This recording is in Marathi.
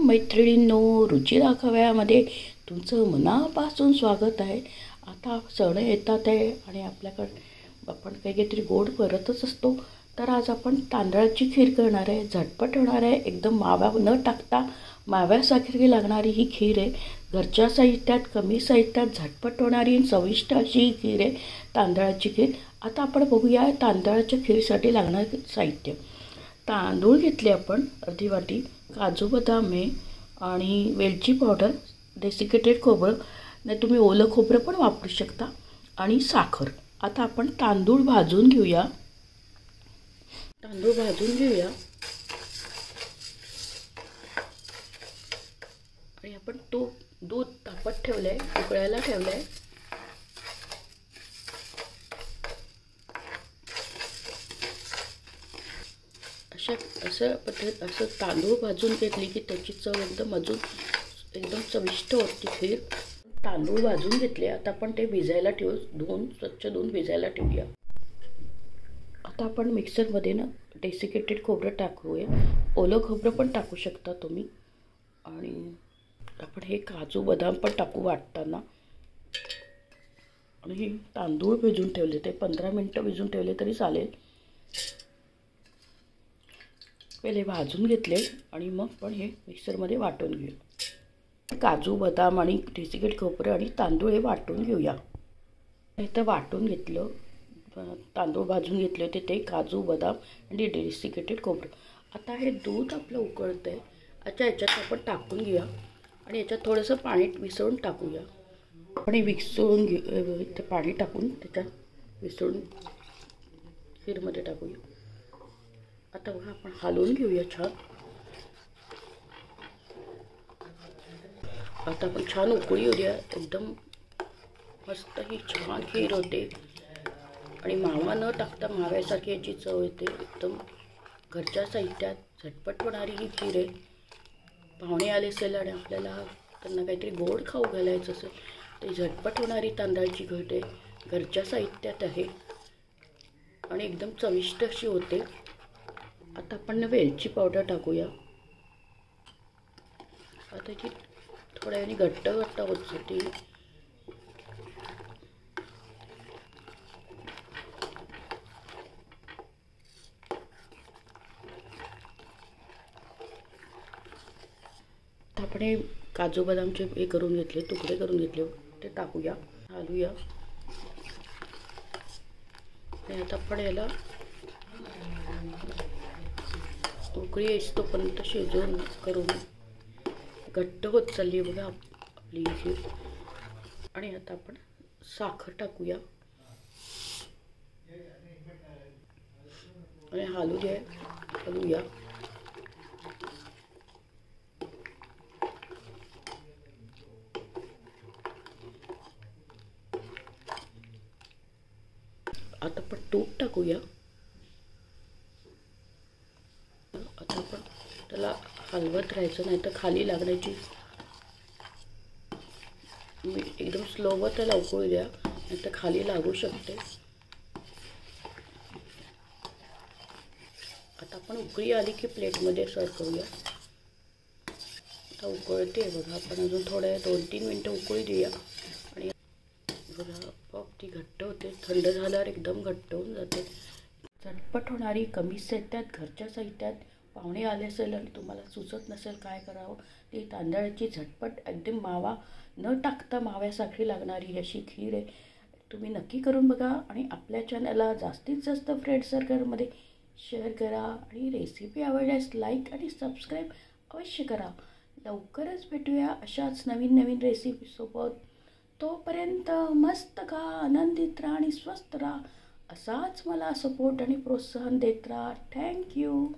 मैत्रिणींनो, रुची दाखव्यामध्ये तुमचं मनापासून स्वागत आहे. आता सण येतात आहे आणि आपल्याकडे आपण काहीतरी गोड करतच असतो. तर आज आपण तांदळाची खीर करणार आहे. झटपट होणार आहे, एकदम मावा न टाकता माव्यासारखी लागणारी ही खीर आहे. घरच्या साहित्यात, कमी साहित्यात झटपट होणारी चविष्ट अशी ही खीर आहे, तांदळाची खीर. आता आपण बघूया तांदळाच्या खीरसाठी लागणारे साहित्य. तांदूळ घेतले आपण अर्धी वाटी, काजू बदाम आहे आणि वेलची पावडर, डेसिकेटेड खोबरं, नाही तुम्ही ओलं खोबरं पण वापरू शकता, आणि साखर. आता आपण तांदूळ भाजून घेऊया. आणि आपण दूध तापत ठेवलं आहे, उकळायला ठेवलं आहे. असं तांदूळ भाजून घेतली की त्याची चव एकदम चविष्ट होती खीर. तांदूळ भाजून घेतले. आता आपण ते भिजायला स्वच्छ धुवून भिजायला ठेवूया. आता आपण मिक्सरमध्ये ना डेसिकेटेड खोबरं टाकूया. ओलं खोबरं पण टाकू शकता तुम्ही. आणि आपण हे काजू बदाम पण टाकू वाटताना. आणि हे तांदूळ भिजून ठेवले, ते 15 मिनटं भिजून ठेवले तरी चालेल. पहिले भाजून घेतले आणि मग पण हे मिक्सरमध्ये वाटून घेऊ. काजू बदाम आणि डेसिकेटेड खोबरं आणि तांदूळ हे वाटून घेऊया. इथं वाटून घेतलं, तांदूळ भाजून घेतले होते ते, काजू बदाम आणि डेसिकेटेड खोबरं. आता हे दूध आपलं उकळतं आहे. याच्यात आपण टाकून घेऊया आणि याच्यात थोडंसं पाणी मिसळून टाकूया. आपण हे मिसळून ते पाणी टाकून त्याच्यात मिसळून खीरमध्ये टाकूया. आता बघा आपण हलवून घेऊया छान. आता आपण छान उकळी येऊया. एकदम मस्त ही छान खीर होते आणि मावा न टाकता माव्यासारखी याची चव येते. एकदम घरच्या साहित्यात झटपट होणारी ही खीर आहे. पाहुणे आले असेल आणि आपल्याला त्यांना काहीतरी गोड खाऊ घालायचं असेल ते झटपट होणारी तांदळाची खीर आहे. घरच्या साहित्यात आहे आणि एकदम चविष्ट अशी होते. आता आपण वेलची पावडर टाकूया. आता ती थोड्या वेळाने घट्ट होत जाते. आपण हे काजू बदामचे हे करून घेतले, तुकडे करून घेतले, ते टाकूया, हलवूया. आणि आता आपण याला उकळी येस तोपर्यंत शिजवून करून घट्ट होत चालली बघा आपली खीर. आणि आता आपण साखर टाकूया आणि हलवूया. आता आपण तूप टाकूया. आता आपण त्याला हलवत राहायचं, नाही तर खाली लागण्याची. एकदम स्लोवर त्याला उकळू द्या, नाही तर खाली लागू शकते. आता आपण उकळी आली की प्लेटमध्ये सर्व करूया. आता उकळते बघा. आपण अजून थोड्या 2-3 मिनटं उकळी देऊया. आणि बघा ती घट्ट होते. थंड झाल्यावर एकदम घट्ट होऊन जाते. झटपट होणारी, कमी साहित्यात, घरच्या साहित्यात. पाहुणे आले असेल आणि तुम्हाला सुचत नसेल काय करावं, ती तांदळाची झटपट एकदम मावा न टाकता माव्यासारखी लागणारी अशी खीर आहे. तुम्ही नक्की करून बघा आणि आपल्या चॅनलला जास्तीत जास्त फ्रेंड सर्कलमध्ये शेअर करा. आणि रेसिपी आवडल्यास लाईक आणि सबस्क्राईब अवश्य करा. लवकरच भेटूया अशाच नवीन रेसिपीसोबत. तोपर्यंत मस्त खा, आनंदित राहा आणि स्वस्थ राहा. असाच मला सपोर्ट आणि प्रोत्साहन देत राहा. थँक्यू.